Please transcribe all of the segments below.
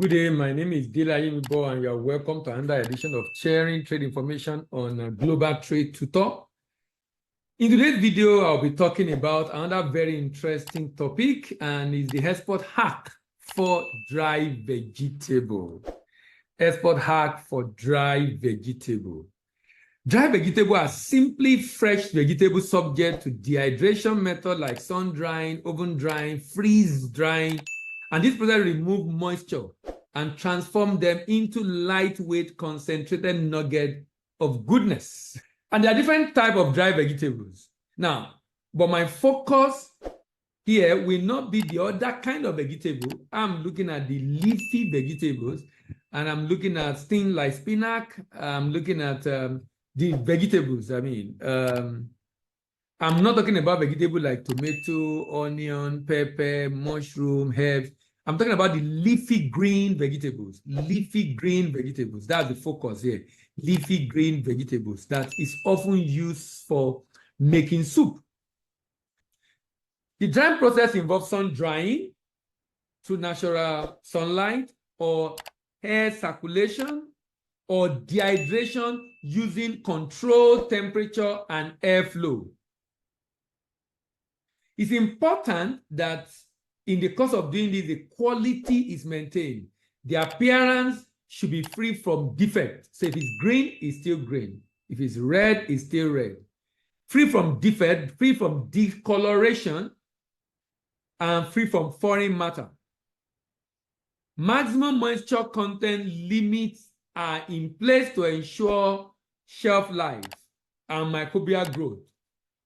Good day, my name is Dila Yimibo, and you are welcome to another edition of Sharing Trade Information on Global Trade Tutor. In today's video, I'll be talking about another very interesting topic, and is the export hack for dry vegetable. Export hack for dry vegetable. Dry vegetable are simply fresh vegetables subject to dehydration method like sun drying, oven drying, freeze drying, and this process remove moisture and transform them into lightweight concentrated nugget of goodness. And there are different types of dry vegetables. Now, but my focus here will not be the other kind of vegetable. I'm looking at the leafy vegetables, and I'm looking at things like spinach. I'm looking at the vegetables. I'm not talking about vegetables like tomato, onion, pepper, mushroom, herbs. I'm talking about the leafy green vegetables. Leafy green vegetables. That's the focus here. Leafy green vegetables that is often used for making soup. The drying process involves sun drying through natural sunlight or air circulation or dehydration using controlled temperature and airflow. It's important that in the course of doing this, the quality is maintained. The appearance should be free from defect. So if it's green, it's still green. If it's red, it's still red. Free from defect, free from discoloration, and free from foreign matter. Maximum moisture content limits are in place to ensure shelf life and microbial growth.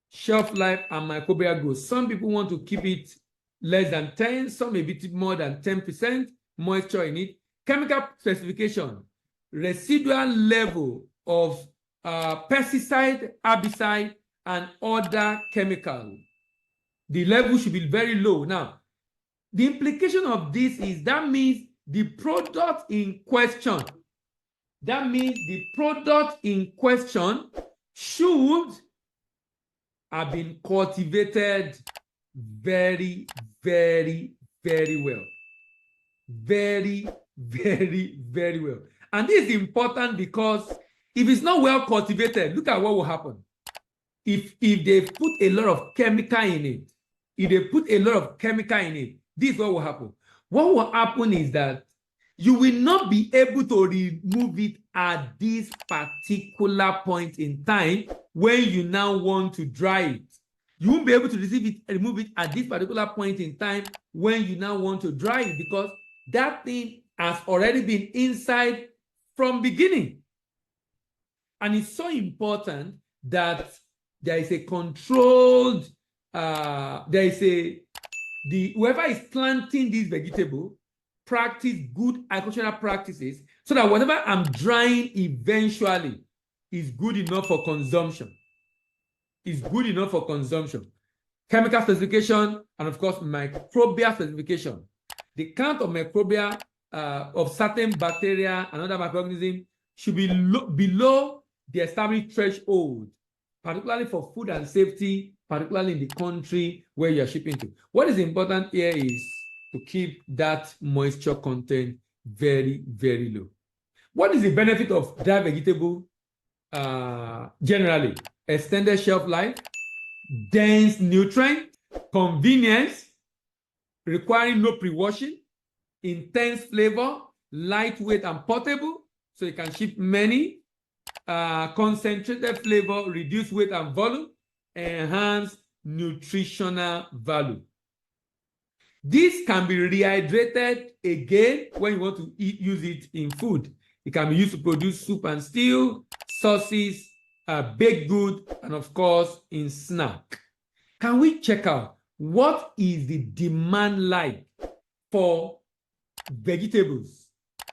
Shelf life and microbial growth. Some people want to keep it less than 10, some a bit more than 10% moisture in it. Chemical specification, residual level of pesticide, herbicide, and other chemicals. The level should be very low. Now, the implication of this is that means the product in question, should have been cultivated very, very, very well. Very, very, very well. And this is important because if it's not well cultivated, look at what will happen. If they put a lot of chemical in it, this is what will happen. What will happen is that you will not be able to remove it at this particular point in time when you now want to dry it. You won't be able to remove it at this particular point in time when you now want to dry it, because that thing has already been inside from beginning. And it's so important that there is a controlled, whoever is planting this vegetable, practice good agricultural practices so that whatever I'm drying eventually is good enough for consumption. Is good enough for consumption. Chemical specification, and of course, microbial specification. The count of microbia of certain bacteria and other microorganisms should be below the established threshold, particularly for food and safety, particularly in the country where you're shipping to. What is important here is to keep that moisture content very, very low. What is the benefit of dry vegetable generally? Extended shelf life, dense nutrient, convenience, requiring no pre-washing, intense flavor, lightweight and portable, so you can ship many, concentrated flavor, reduced weight and volume, enhanced nutritional value. This can be rehydrated again when you want to use it in food. It can be used to produce soup and stew, sauces, baked good, and of course in snack. Can we check out what is the demand like for vegetables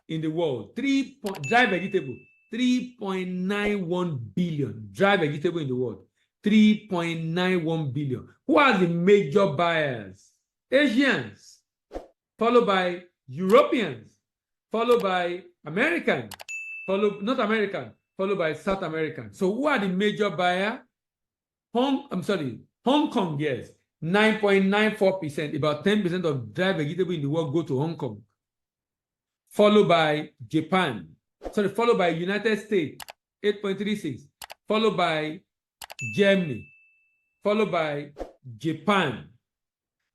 in the world? Dry vegetable, 3.91 billion. Dry vegetable in the world, 3.91 billion. Who are the major buyers? Asians, followed by Europeans, folled by Americans, followed by South American. So who are the major buyer? Hong Kong, yes. 9.94%, about 10% of dry vegetable in the world go to Hong Kong. followed by Japan. Sorry, followed by United States, 8.36, followed by Germany, followed by Japan,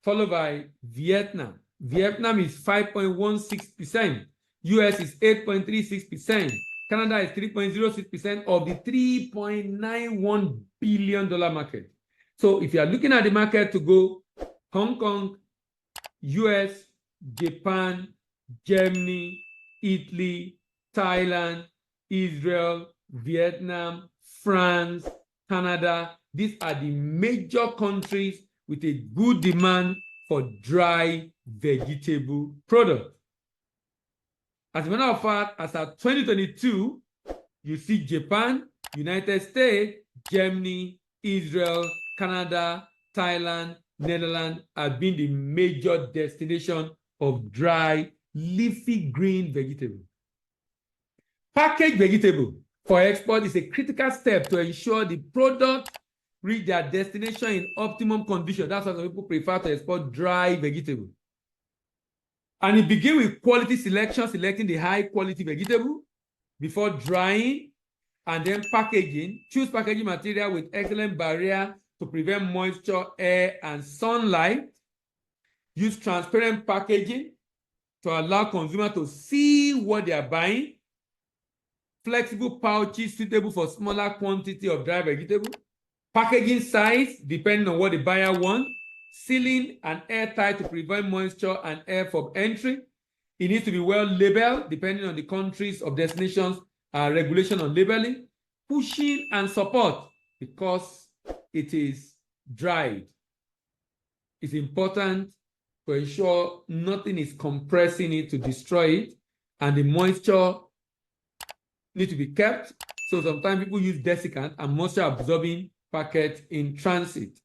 followed by Vietnam. Vietnam is 5.16%. US is 8.36%. Canada is 3.06% of the $3.91 billion market. So if you are looking at the market to go Hong Kong, US, Japan, Germany, Italy, Thailand, Israel, Vietnam, France, Canada, these are the major countries with a good demand for dry vegetable products. As a matter of fact, as of 2022, you see Japan, United States, Germany, Israel, Canada, Thailand, Netherlands have been the major destination of dry, leafy green vegetable. Packaged vegetable for export is a critical step to ensure the product reach their destination in optimum condition. That's why some people prefer to export dry vegetable. And it begins with quality selection, selecting the high quality vegetable before drying and then packaging. Choose packaging material with excellent barrier to prevent moisture, air, and sunlight. Use transparent packaging to allow consumers to see what they are buying. Flexible pouches suitable for smaller quantity of dry vegetable. Packaging size depending on what the buyer wants. Sealing and airtight to prevent moisture and air from entry. It needs to be well labeled depending on the countries of destinations regulation on labeling. Pushing and support because it is dried. It's important to ensure nothing is compressing it to destroy it, and the moisture needs to be kept. So sometimes people use desiccant and moisture absorbing packet in transit.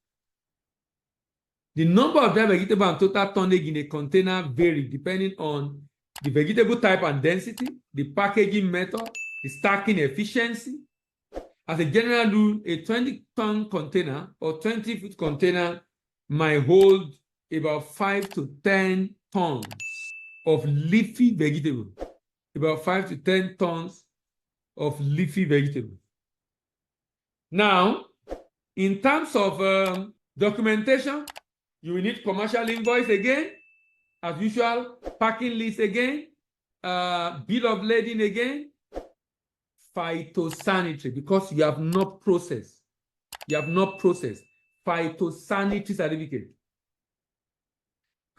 The number of dry vegetable and total tonnage in a container vary depending on the vegetable type and density, the packaging method, the stacking efficiency. As a general rule, a 20-ton container or 20-foot container might hold about 5 to 10 tons of leafy vegetable. About 5 to 10 tons of leafy vegetable. Now, in terms of documentation, you will need commercial invoice again, as usual, packing list again, bill of lading again, phytosanitary, because you have not processed. You have not processed phytosanitary certificate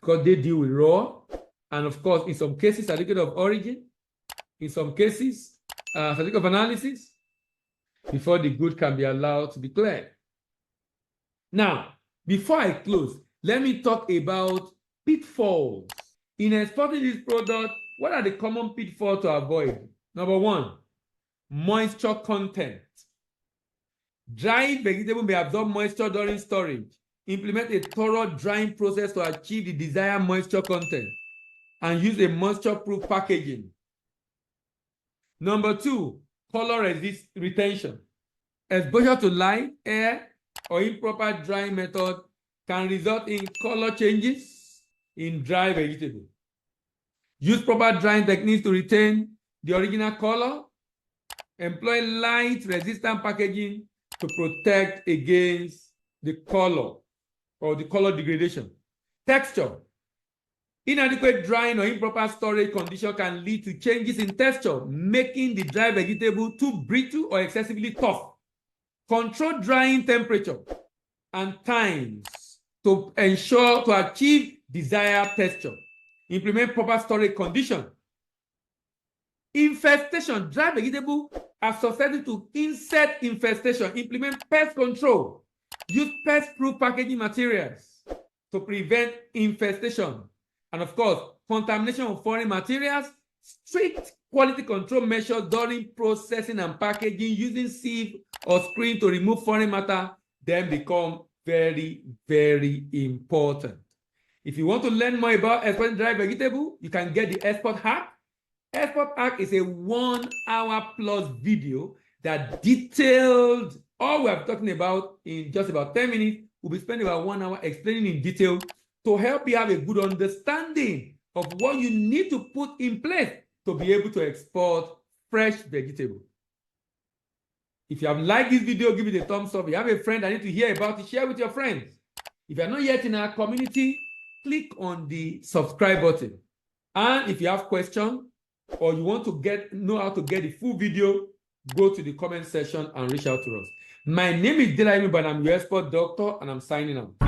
because they deal with raw, and of course, in some cases, certificate of origin, in some cases, certificate of analysis, before the good can be allowed to be cleared. Now, before I close, let me talk about pitfalls. In exporting this product, what are the common pitfalls to avoid? Number one, moisture content. Dried vegetable may absorb moisture during storage. Implement a thorough drying process to achieve the desired moisture content and use a moisture-proof packaging. Number two, color retention. Exposure to light, air, or improper drying method can result in color changes in dry vegetable. Use proper drying techniques to retain the original color. Employ light-resistant packaging to protect against the color or the color degradation. Texture. Inadequate drying or improper storage condition can lead to changes in texture, making the dry vegetable too brittle or excessively tough. Control drying temperature and times to achieve desired texture. Implement proper storage condition. Infestation. Dry vegetable are susceptible to insect infestation. Implement pest control. Use pest-proof packaging materials to prevent infestation. And of course, contamination of foreign materials. Strict quality control measures during processing and packaging using sieve or screen to remove foreign matter then become very, very important. If you want to learn more about exporting dry vegetable, you can get the Export Hack. Export Hack is a 1 hour plus video that detailed all we are talking about in just about 10 minutes. We'll be spending about 1 hour explaining in detail to help you have a good understanding of what you need to put in place to be able to export fresh vegetable. If you have liked this video, give it a thumbs up. If you have a friend that needs to hear about it, share with your friends. If you're not yet in our community, click on the subscribe button. And if you have questions or you want to know how to get the full video, go to the comment section and reach out to us. My name is Diploma, but I'm your expert doctor, and I'm signing out.